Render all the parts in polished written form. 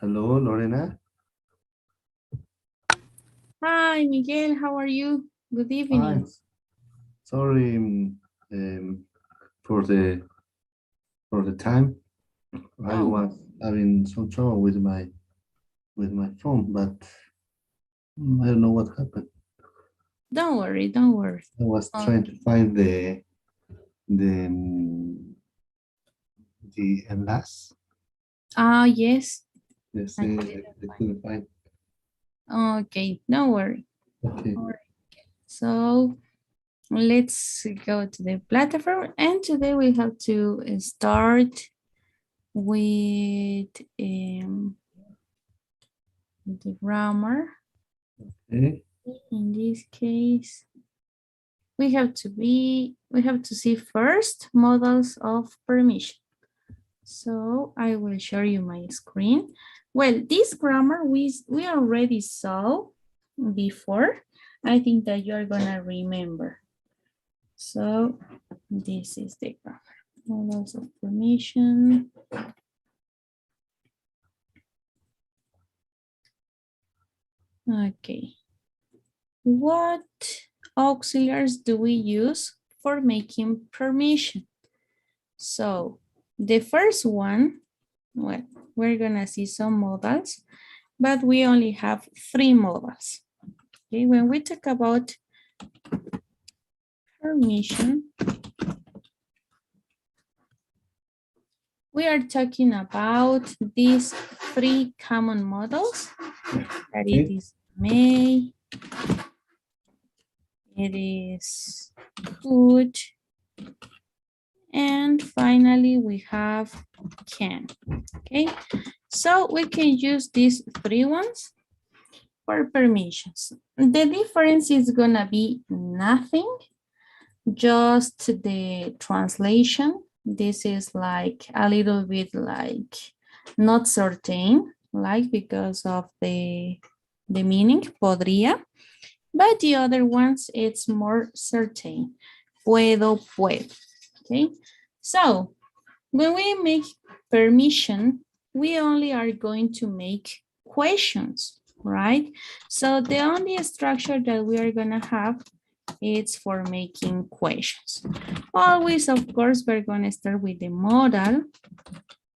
Hello, Lorena. Hi, Miguel. How are you? Good Fine. evening. Sorry um, for the time. I Oh, was having some trouble with my phone, but I don't know what happened. don't worry, don't worry. I was trying to Okay. find the enlace. Ah, yes. Yes, I I couldn't find. Okay, don't worry. Okay. All right. So let's go to the platform. And today we have to start with the grammar. Okay. In this case, we have to see first models of permission. So I will show you my screen. Well, this grammar we already saw before. I think that you're gonna remember. So this is the grammar. Models of permission. Okay. What auxiliaries do we use for making permission? So the first one, well, we're gonna see some modals, but we only have 3 modals. Okay, when we talk about permission, we are talking about these 3 common models, that it Okay. is may, it is could, and finally we have can. Okay, so we can use these 3 ones for permissions. The difference is gonna be nothing, just the translation. This is like a little bit like not certain, like because of the meaning, podría, but the other ones, it's more certain. Puedo, puedo, okay? So when we make permission, we only are going to make questions, right? So the only structure that we are gonna have is for making questions. Always, of course, we're gonna start with the modal,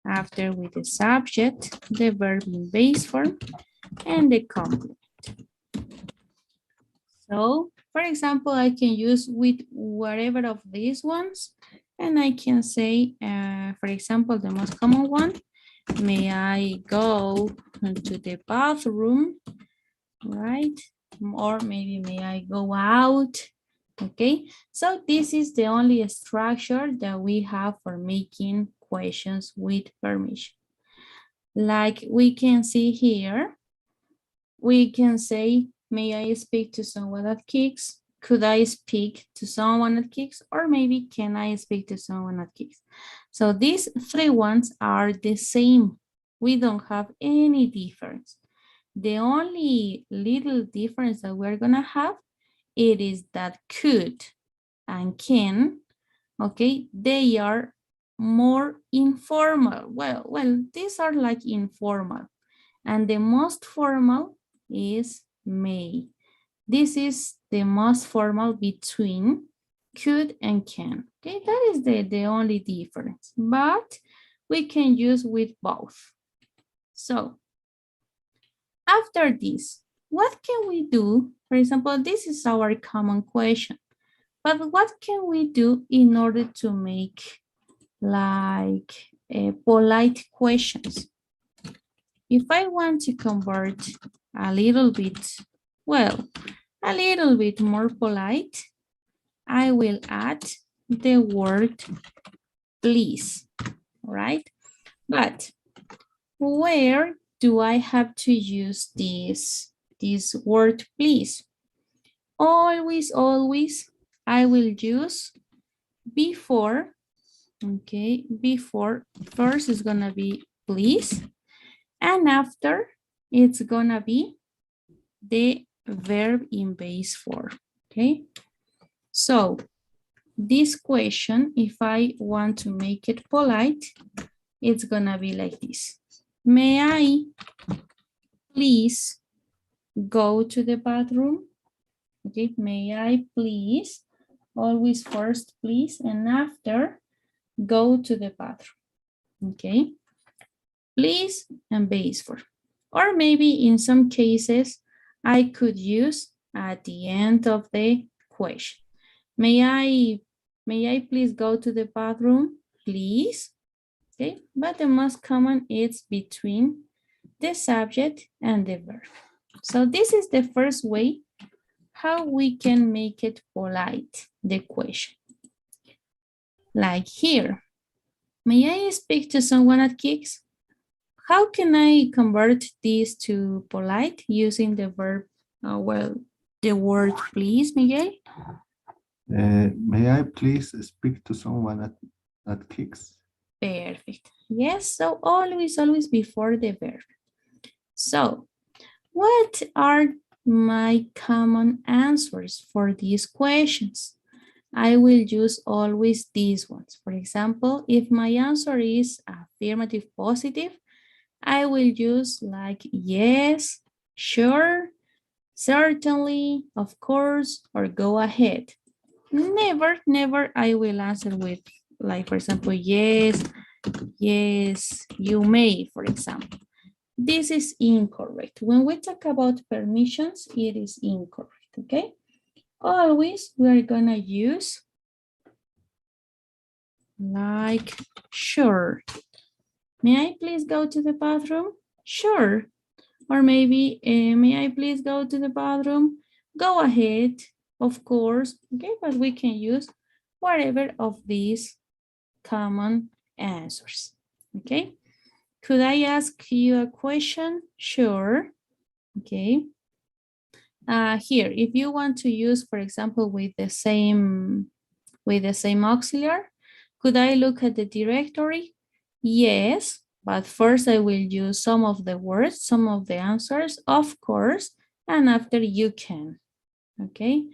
after with the subject, the verb in base form, and the complement. So, for example, I can use with whatever of these ones, and I can say, for example, the most common one, may I go to the bathroom, right? Or maybe may I go out, okay? So this is the only structure that we have for making questions with permission. Like we can see here, we can say, may I speak to someone that kicks? Could I speak to someone that kicks? Or maybe can I speak to someone that kicks? So these 3 ones are the same. We don't have any difference. The only little difference that we're gonna have, it is that could and can, okay, they are more informal. Well, these are like informal. And the most formal is may. This is the most formal between could and can. Okay, that is the only difference, but we can use with both. So after this, what can we do? For example, this is our common question, but what can we do in order to make like polite questions? If I want to convert a little bit, well, a little bit more polite, I will add the word please, right? But where do I have to use this word please? Always, I will use before, okay, before, first is gonna be please, and after it's gonna be the verb in base form, okay? So this question, if I want to make it polite, it's gonna be like this. may I please go to the bathroom? Okay, may I please, always first please, and after go to the bathroom. Okay, please and base for. Or maybe in some cases, I could use at the end of the question. May I please go to the bathroom, please? Okay, but the most common is between the subject and the verb. So this is the first way how we can make it polite, the question. Like here, may I speak to someone at Kicks? How can I convert this to polite using the verb, the word please, Miguel? May I please speak to someone at Kicks? Perfect. Yes, so always before the verb. So, what are my common answers for these questions? I will use always these ones. For example, if my answer is affirmative positive, I will use like yes, sure, certainly, of course, or go ahead. Never I will answer with, like, for example, yes, you may, for example. This is incorrect. When we talk about permissions, it is incorrect, okay? Always we're gonna use like sure. May I please go to the bathroom? Sure. Or maybe, may I please go to the bathroom? Go ahead, of course, okay? But we can use whatever of these common answers, okay? Could I ask you a question? Sure, okay. Here, if you want to use, for example, with the same auxiliary, could I look at the directory? Yes, but first I will use some of the words, some of the answers, of course, and after you can, okay?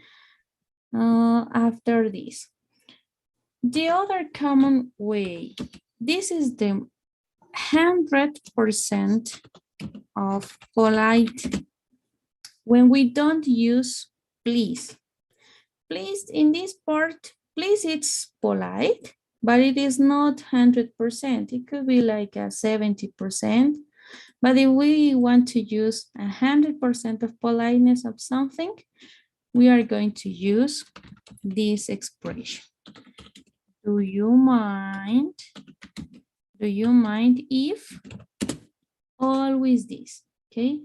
After this. The other common way, this is the 100% of polite when we don't use please. Please, in this part, please, it's polite, but it is not 100%. It could be like a 70%. But if we want to use 100% of politeness of something, we are going to use this expression. Do you mind? Do you mind if? Always this, okay?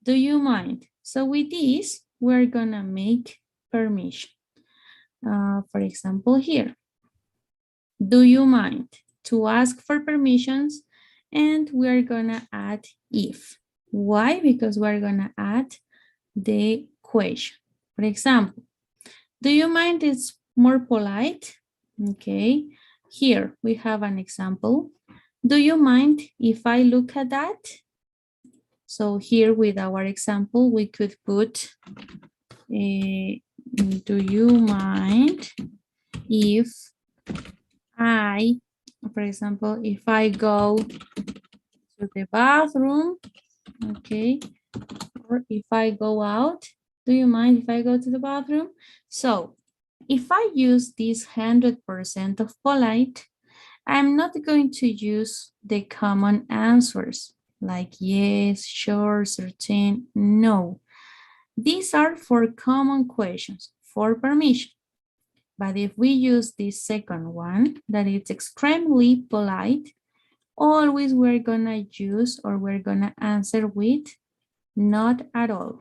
Do you mind? So with this, we're gonna make permission. For example, here, do you mind to ask for permissions? And we're gonna add if. Why? Because we're gonna add the question. For example, do you mind it's more polite? Okay, here we have an example. Do you mind if I look at that? So here with our example, we could put, do you mind if I, for example, if I go to the bathroom, okay, or if I go out, do you mind if I go to the bathroom? So if I use this 100% of polite, I'm not going to use the common answers like yes, sure, certain, no. These are for common questions, for permission. But if we use this second one, that it's extremely polite, always we're gonna use or we're gonna answer with not at all.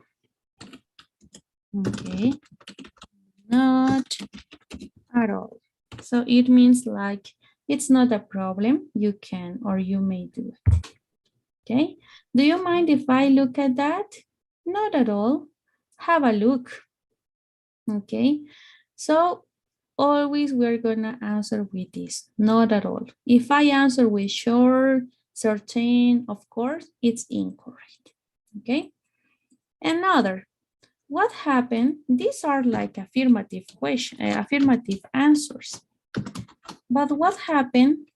Okay, not at all. So it means like, it's not a problem, you can or you may do it. Okay, do you mind if I look at that? Not at all, have a look. Okay, so always we're gonna answer with this, not at all. If I answer with sure, certain, of course, it's incorrect. Okay, another, what happened? These are like affirmative question, affirmative answers. But what happened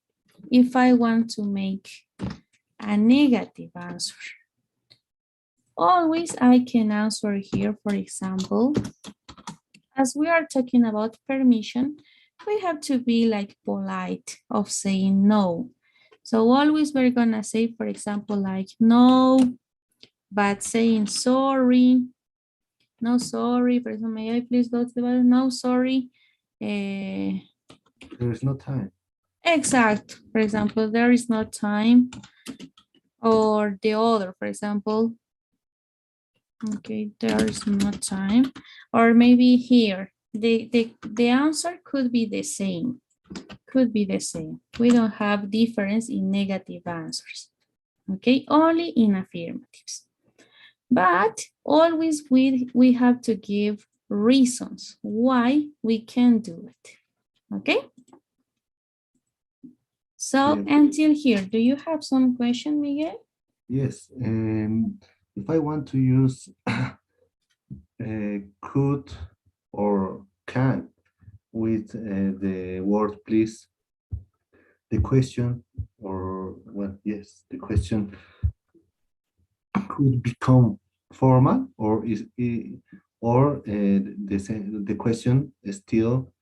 if I want to make a negative answer. Always I can answer here, for example, as we are talking about permission, we have to be like polite of saying no. So always we're gonna say, for example, like no, but saying sorry, no, sorry, for example, may I please go to the bathroom? No, sorry. There is no time. Exact. For example, there is no time. Or the other, for example, okay, there is no time. Or maybe here, the answer could be the same. Could be the same. We don't have difference in negative answers. Okay, only in affirmatives. But always we have to give reasons why we can do it. Okay? So Okay. until here, do you have some question, Miguel? Yes. If I want to use could or can with the word please, the question or well, yes, the question could become formal or the question is still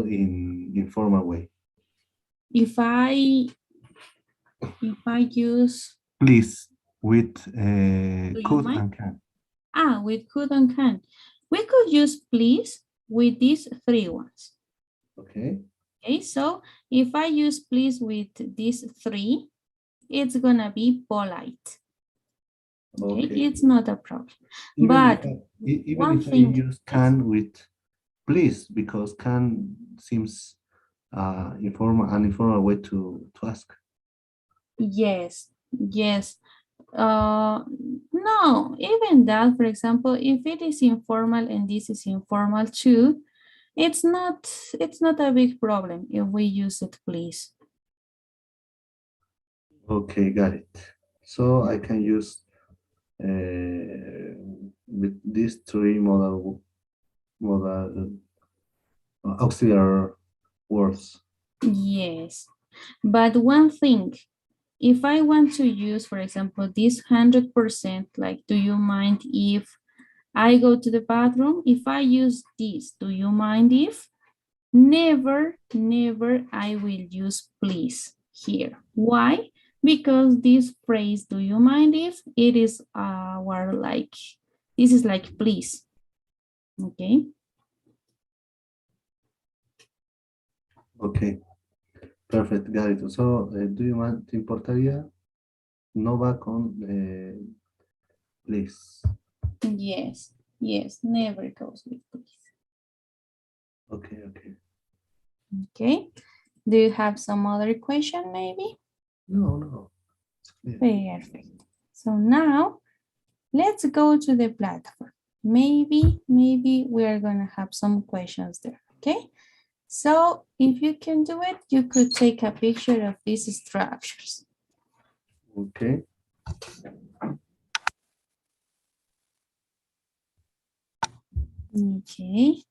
in informal way. If I use, Please with do you could mind? and can. With could and can. We could use please with these three ones. Okay. Okay, so if I use please with these three, it's gonna be polite. Okay, Okay. it's not a problem. Even But even one if I thing, use yes, can with please, because can seems an informal way to ask. yes, yes. No, even that, for example, if it is informal and this is informal too, it's not a big problem if we use it, please. Okay, got it. So I can use with these three modal auxiliary words. Yes, but one thing, if I want to use, for example, this 100%, like, do you mind if I go to the bathroom? If I use this, do you mind if? Never, never I will use please here. Why? Because this phrase, do you mind if, it is our like, this is like please, okay? Okay, perfect, got it. So, do you mind, ¿te importaría? No va con please. Yes, yes, never goes with please. Okay, okay. Okay, do you have some other question maybe? No, no. It's clear. Perfect. So now let's go to the platform. Maybe we are gonna have some questions there, okay? So if you can do it, you could take a picture of these structures. Okay. Okay.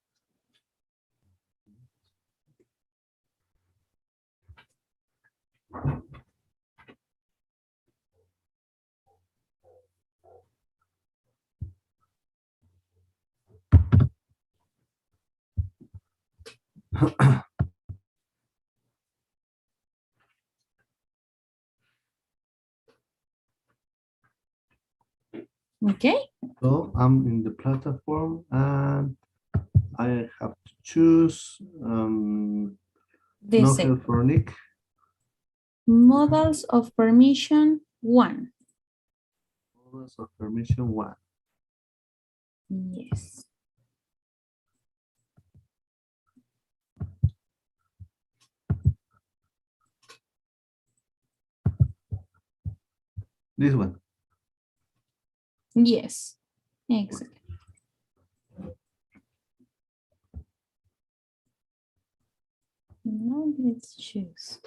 Okay. So I'm in the platform and I have to choose The no same. help for Nick. Models of permission 1. Models of permission 1. Yes. This one. Yes. Exactly. Now let's choose.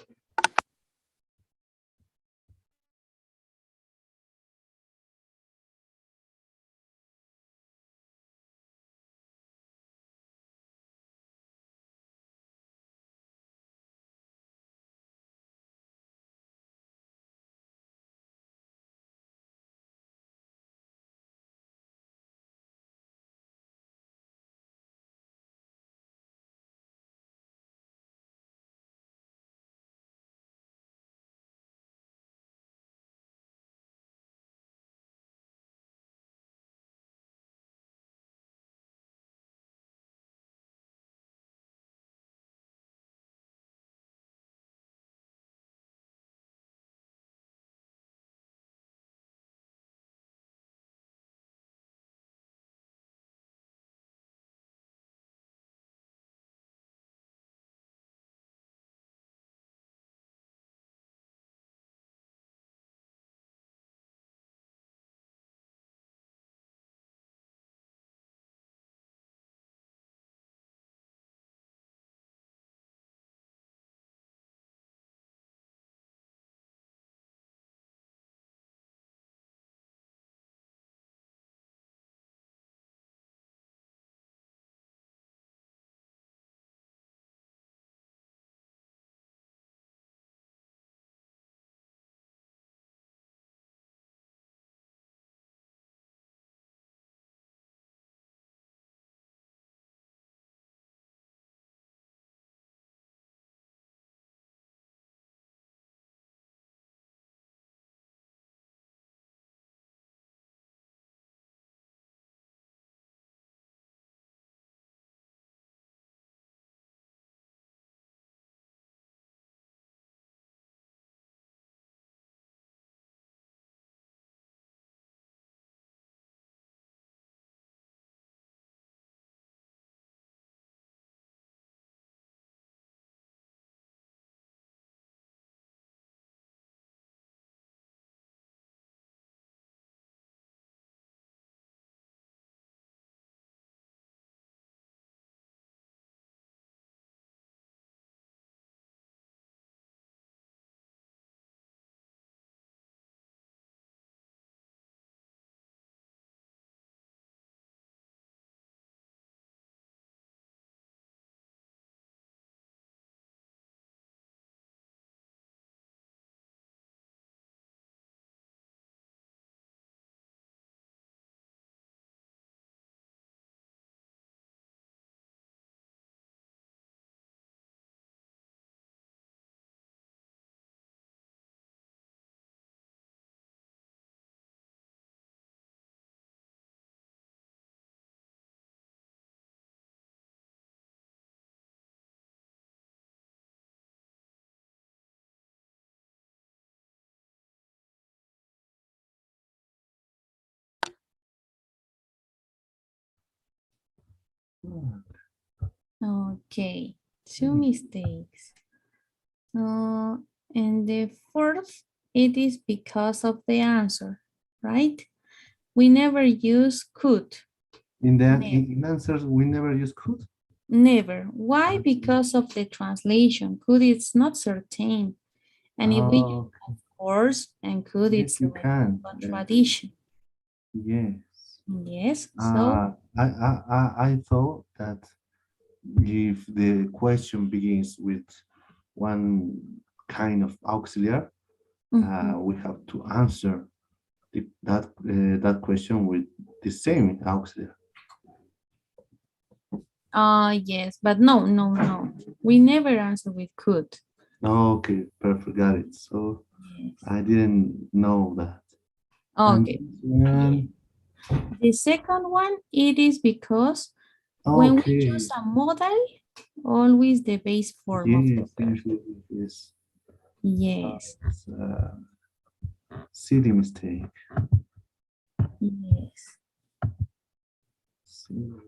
Okay, two mistakes. And the fourth, it is because of the answer, right? We never use could. In the Never. in answers, we never use could. Never. Why? Because of the translation. Could it's not certain. And if we use Oh, of course and could, yes, it's you like can. contradiction. Yes. Yes. So I thought that if the question begins with one kind of auxiliary, mhm. we have to answer that question with the same auxiliary. Yes, but no, no, no. We never answer with could. Okay, perfect, got it. So Yes. I didn't know that. And Okay. this Yeah. one, The second one, it is because when we use okay, a modal, always the base form of the yes, verb. yes, yes, yes. Yes. It's a silly mistake. Yes. Silly.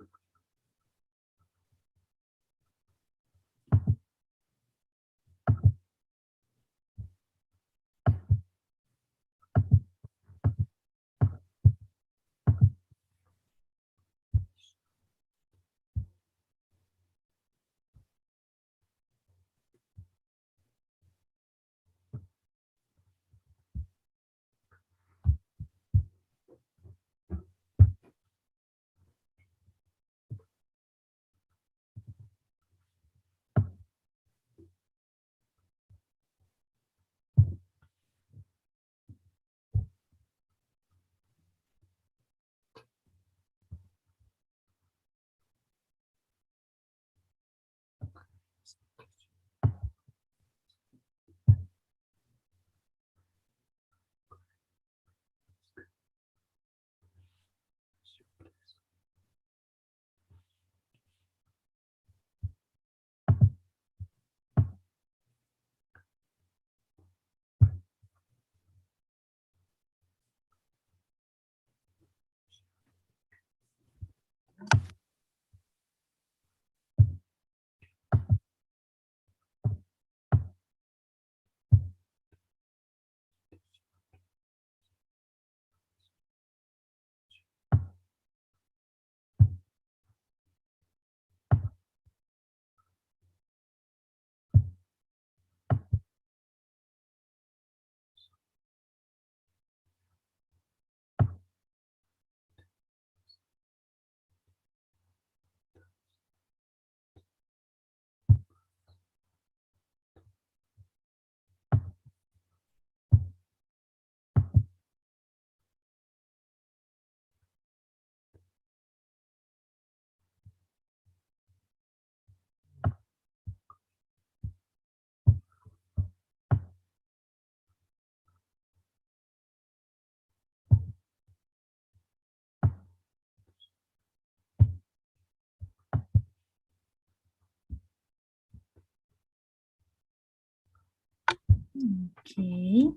Okay.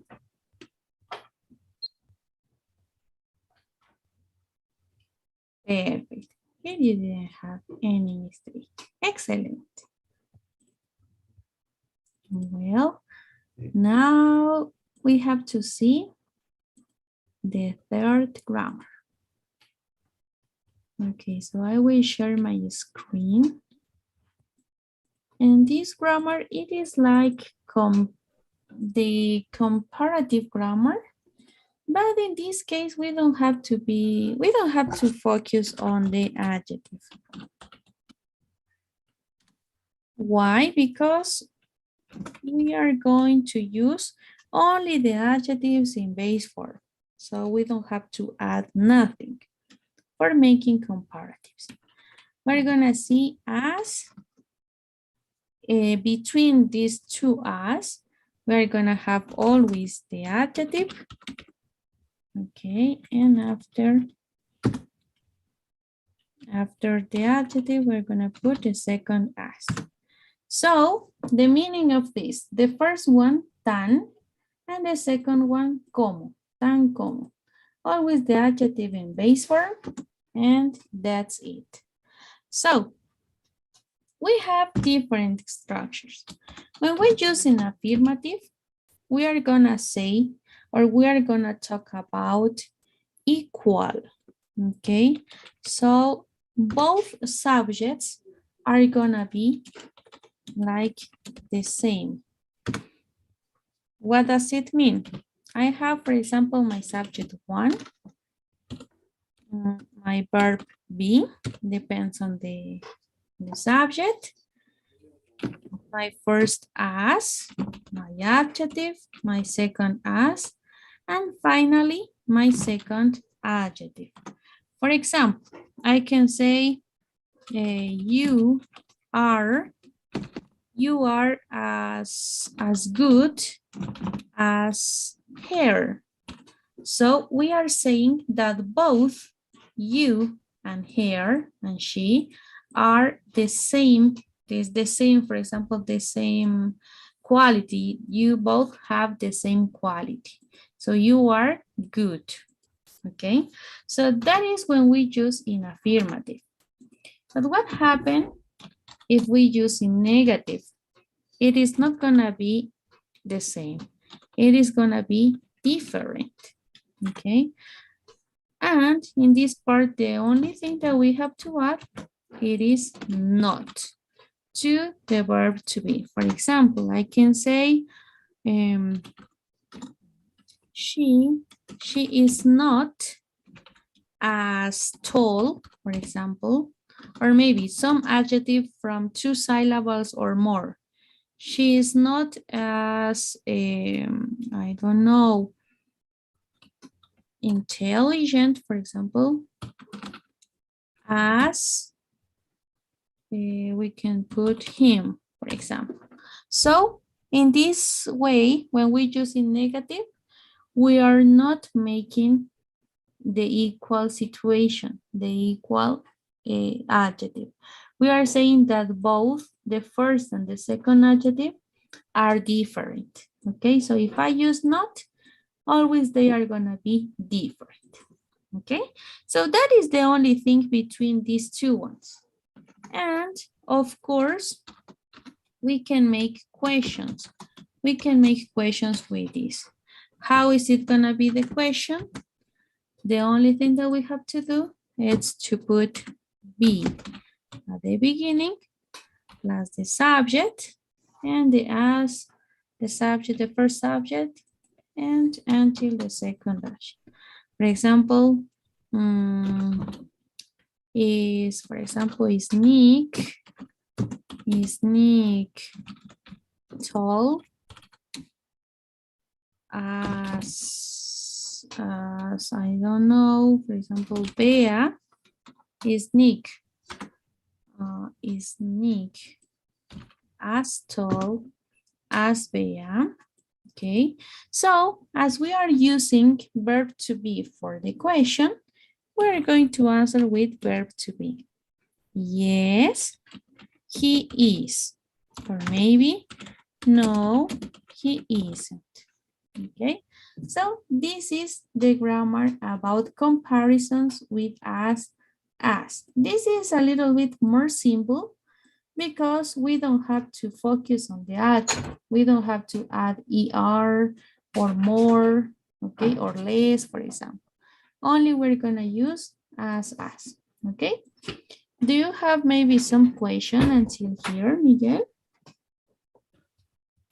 Perfect. Here you didn't have any mistake. Excellent. Well, now we have to see the third grammar. Okay, so I will share my screen. And this grammar, it is like the comparative grammar, but in this case, we don't have to focus on the adjective. Why? Because we are going to use only the adjectives in base form. So we don't have to add nothing for making comparatives. We're gonna see as between these two as, we're gonna have always the adjective. Okay, and after the adjective, we're gonna put the second as. So the meaning of this, the first one, tan, and the second one, como, tan como. Always the adjective in base form, and that's it. So we have different structures. When we use an affirmative, we are gonna say, or we are gonna talk about equal, okay? So both subjects are gonna be like the same. What does it mean? I have, for example, my subject 1, my verb be, depends on the subject, my first as, my adjective, my second as, and finally, my second adjective. For example, I can say, you are as good as her. So we are saying that both you and her and she are the same. It's the same, for example, the same quality. You both have the same quality. So you are good. Okay, so that is when we use in affirmative. But what happens if we use in negative? It is not gonna be the same. It is gonna be different. Okay, and in this part, the only thing that we have to add, it is not to the verb to be. For example, I can say, she is not as tall, for example, or maybe some adjective from 2 syllables or more. She is not as, I don't know, intelligent, for example, as we can put him, for example. So in this way, when we use in negative, we are not making the equal situation, the equal adjective. We are saying that both the first and the second adjective are different. Okay, so if I use not, always they are gonna be different. Okay, so that is the only thing between these two ones. And of course, we can make questions. We can make questions with this. How is it gonna be the question? The only thing that we have to do is to put be at the beginning plus the subject and the as, the subject, the first subject, and until the second dash. For example, is Nick tall as I don't know, for example, Bea is Nick as tall as Bea. Okay, so as we are using verb to be for the question, we're going to answer with verb to be. Yes, he is. Or maybe, no, he isn't. Okay, so this is the grammar about comparisons with as. This is a little bit more simple because we don't have to focus on the adjective. We don't have to add er or more, okay, or less, for example. Only we're gonna use as, okay? Do you have maybe some question until here, Miguel?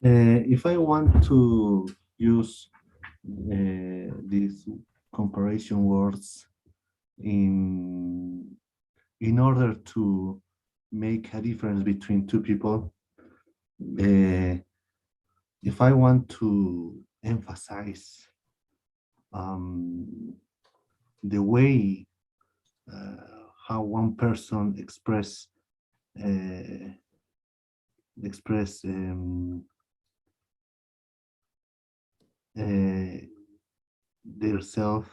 If I want to use these comparison words in order to make a difference between two people, if I want to emphasize the way how one person express their self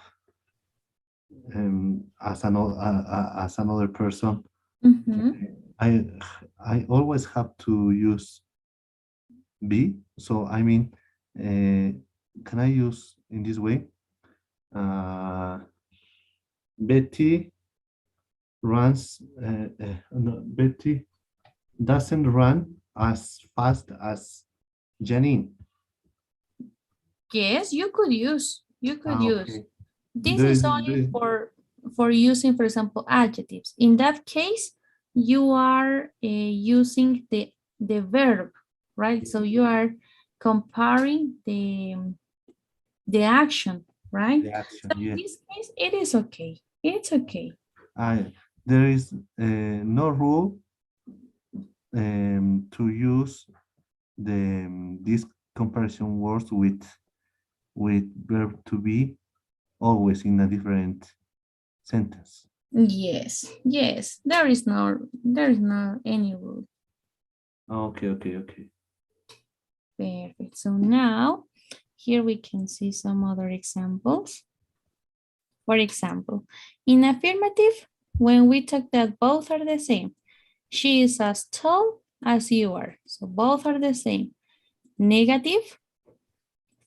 as another person, I always have to use be. So I mean, can I use in this way? Betty runs, no, Betty doesn't run as fast as Janine. Yes, you could use. Okay. This There is is, only for using, for example, adjectives. In that case, you are using the verb, right? So you are comparing the action, right? the action, So in yeah. this case, it is okay. It's okay. There is no rule to use these comparison words with verb to be always in a different sentence. Yes, yes. There is no any rule. Okay, okay, okay. Perfect. So now here we can see some other examples. For example, in affirmative, when we talk that both are the same, she is as tall as you are. So both are the same. Negative,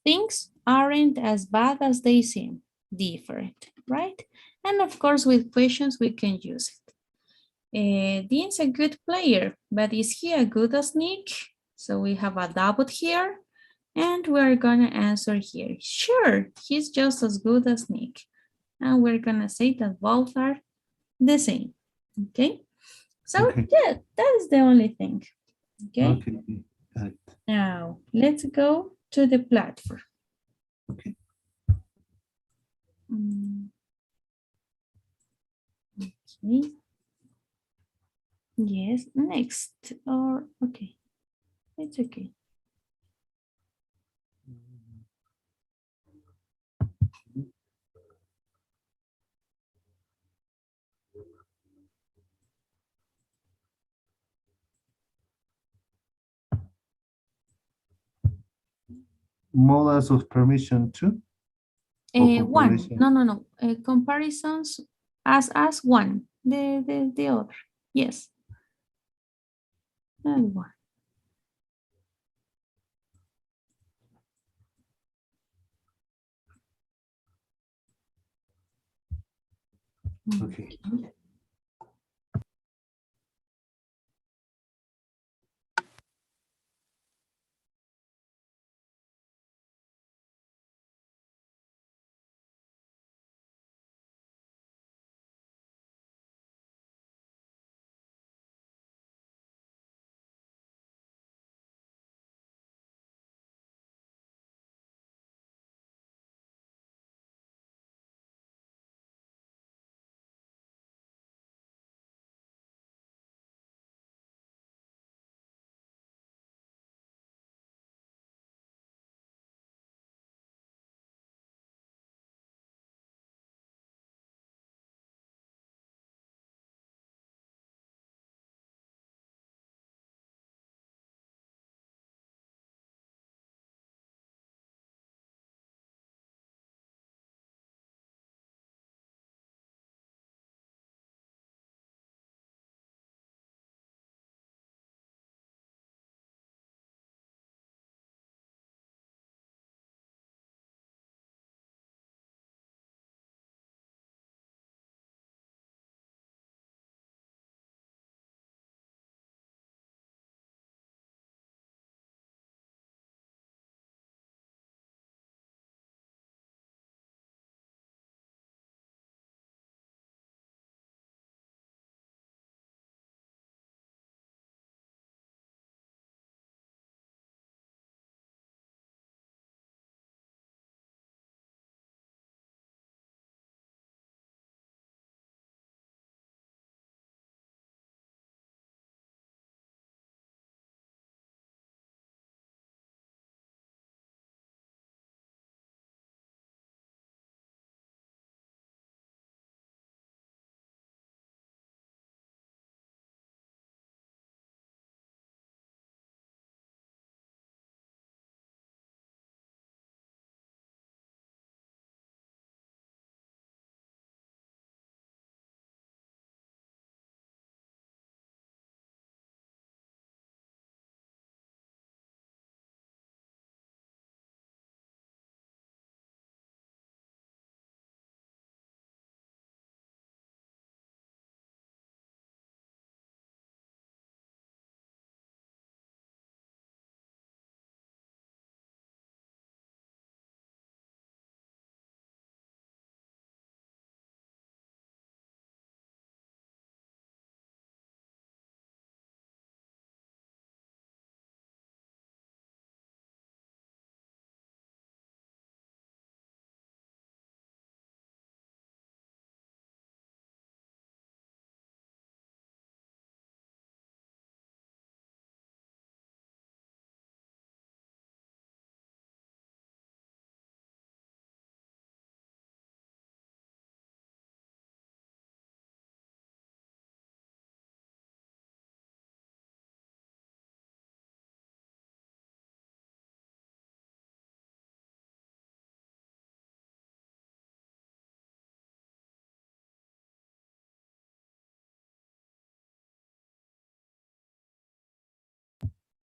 things aren't as bad as they seem. Different, right? And of course, with questions, we can use it. Dean's a good player, but is he a good sneak? So we have a doubt here, and we're gonna answer here. Sure, he's just as good as Nick. And we're gonna say that both are the same, okay? So Okay, yeah, that is the only thing, okay? okay, okay. Got it. Now, let's go to the platform. Okay. Mm, okay. Yes, next, or okay, it's okay. Models of permission to or One, comparison. no. Comparisons as one, the other. Yes, and one. Okay. Okay.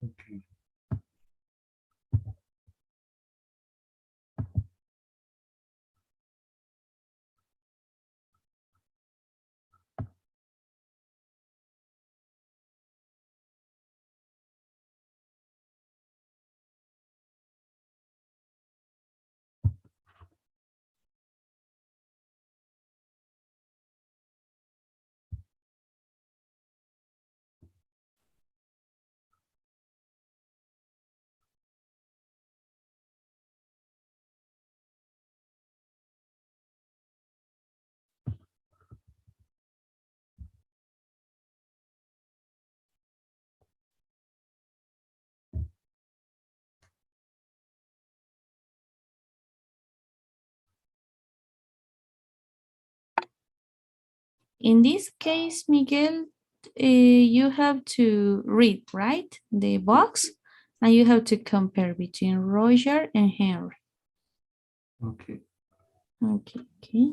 Okay. In this case, Miguel, you have to read, right? The box, and you have to compare between Roger and Henry. Okay. Okay, okay.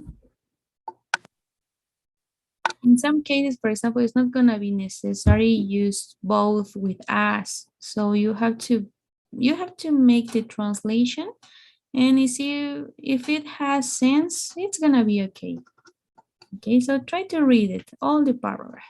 In some cases, for example, it's not gonna be necessary use both with us. So you have to make the translation, and if it has sense, it's gonna be okay. Okay, so try to read it, all the paragraph.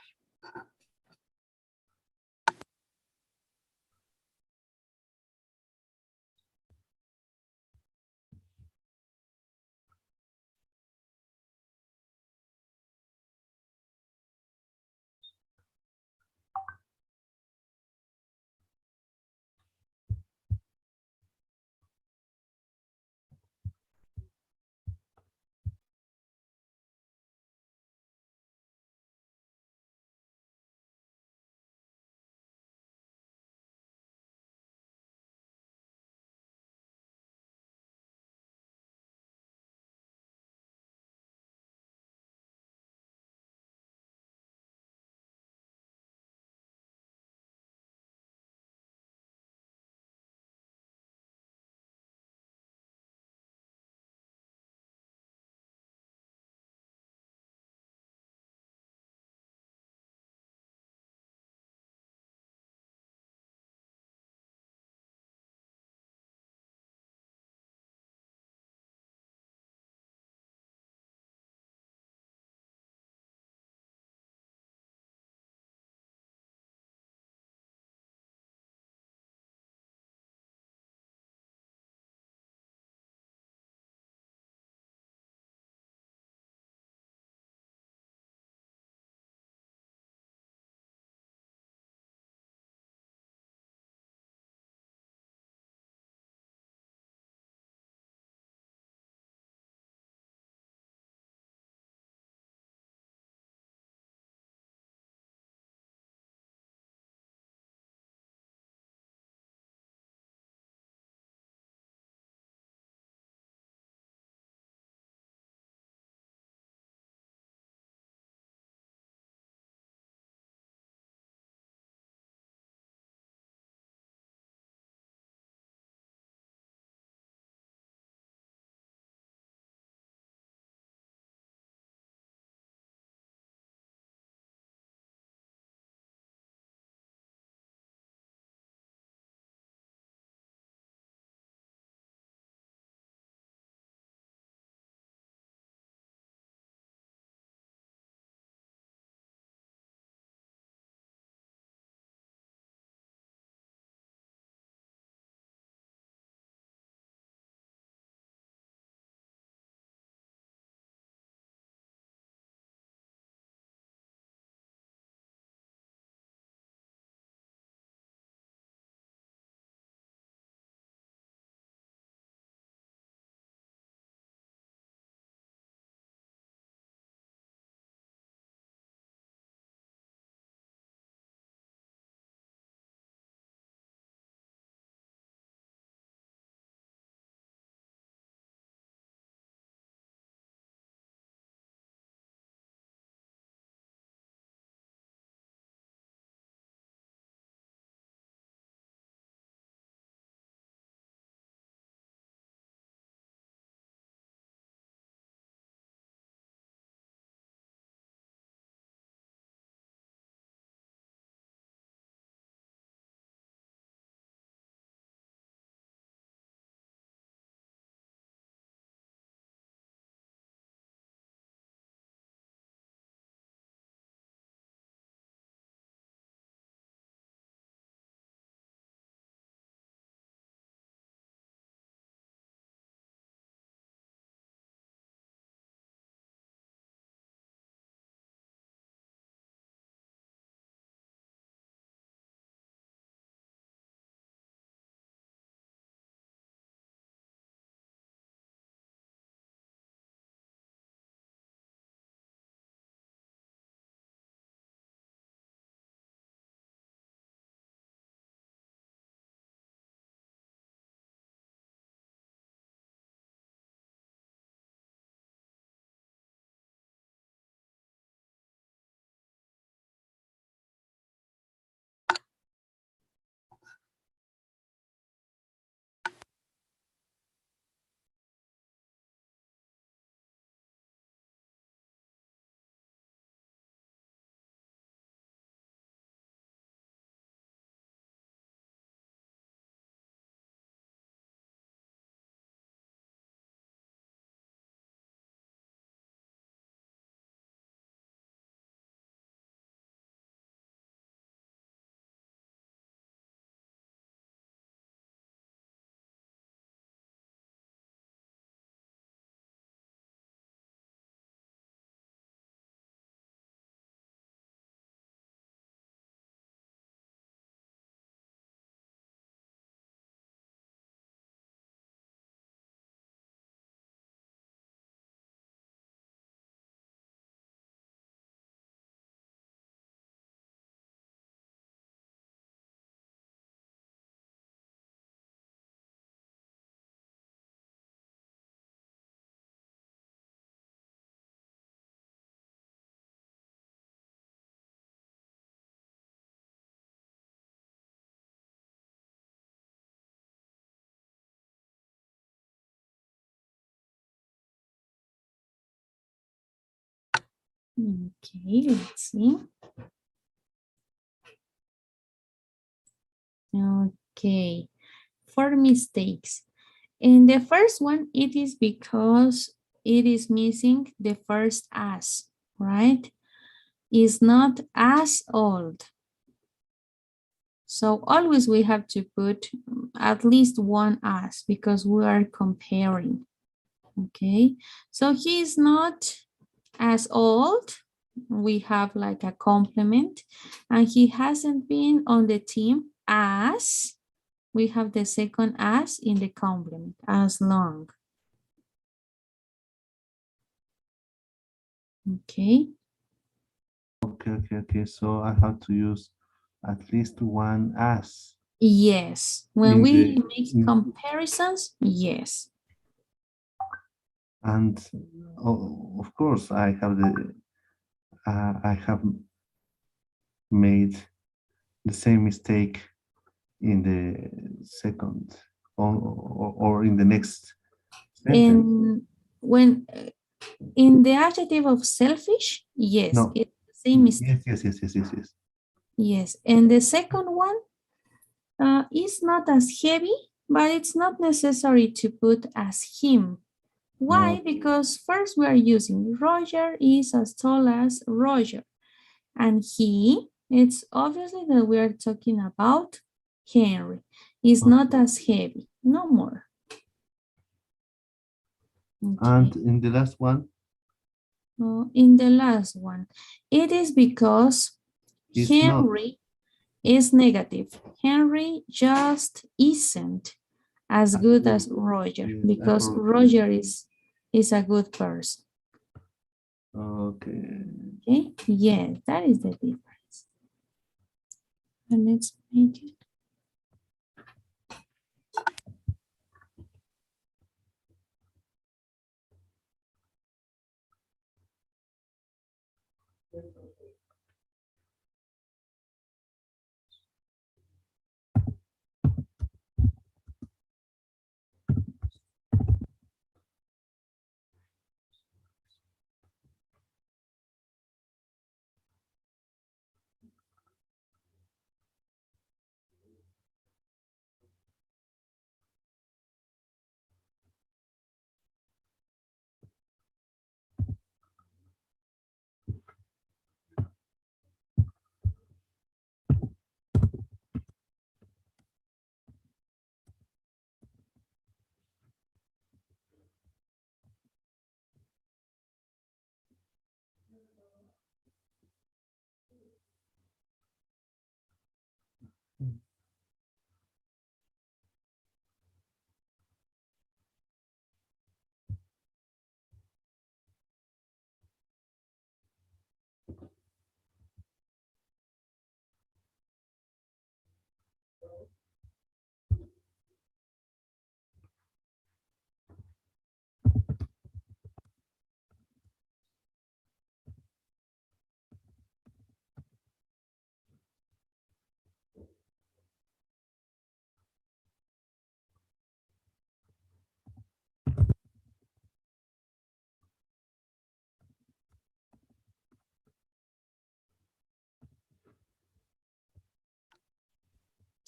Okay, let's see. Okay, 4 mistakes. In the first one, it is because it is missing the first as, right? Is not as old. So always we have to put at least one as because we are comparing. Okay, so he is not as old. We have like a complement, and he hasn't been on the team as, we have the second as in the complement, as long. Okay. Okay. So I have to use at least one as Yes, when in we the make comparisons, yes. and of course I have made the same mistake in the second or in the next sentence. And when in the adjective of selfish, yes, No. it's the same mistake. Yes. Yes, and the second one is not as heavy, but it's not necessary to put as him. Why? No. Because first we are using Roger is as tall as Roger, and he, it's obviously that we are talking about Henry. Is Okay. not as heavy, no more. And Okay. in the last one, In the last one, it is because it's not. Henry is negative. Henry just isn't as As good good. as Roger Yes, I because forgot. Roger is a good person. Okay. Okay, yes, that is the difference. And let's make it.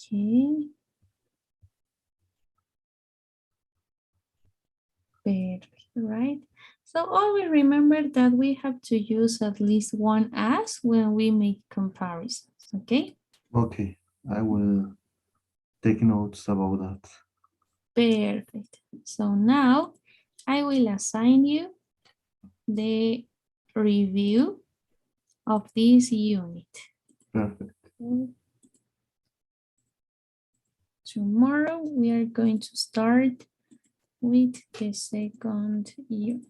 Okay, perfect, right? So always remember that we have to use at least one as when we make comparisons, okay? Okay. I will take notes about that. Perfect. So now I will assign you the review of this unit. Perfect. Tomorrow we are going to start with the second unit.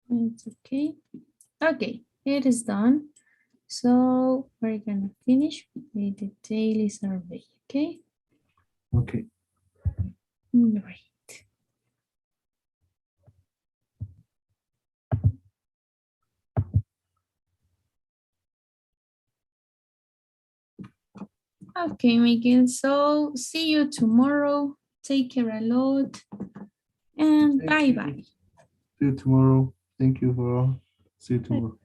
It's okay. Okay, it is done. So we're gonna finish with the daily survey, okay? Okay. Great. Okay, Miguel, so see you tomorrow. Take care a lot. And Thank you. bye-bye. See you tomorrow. Thank you for all. See you tomorrow.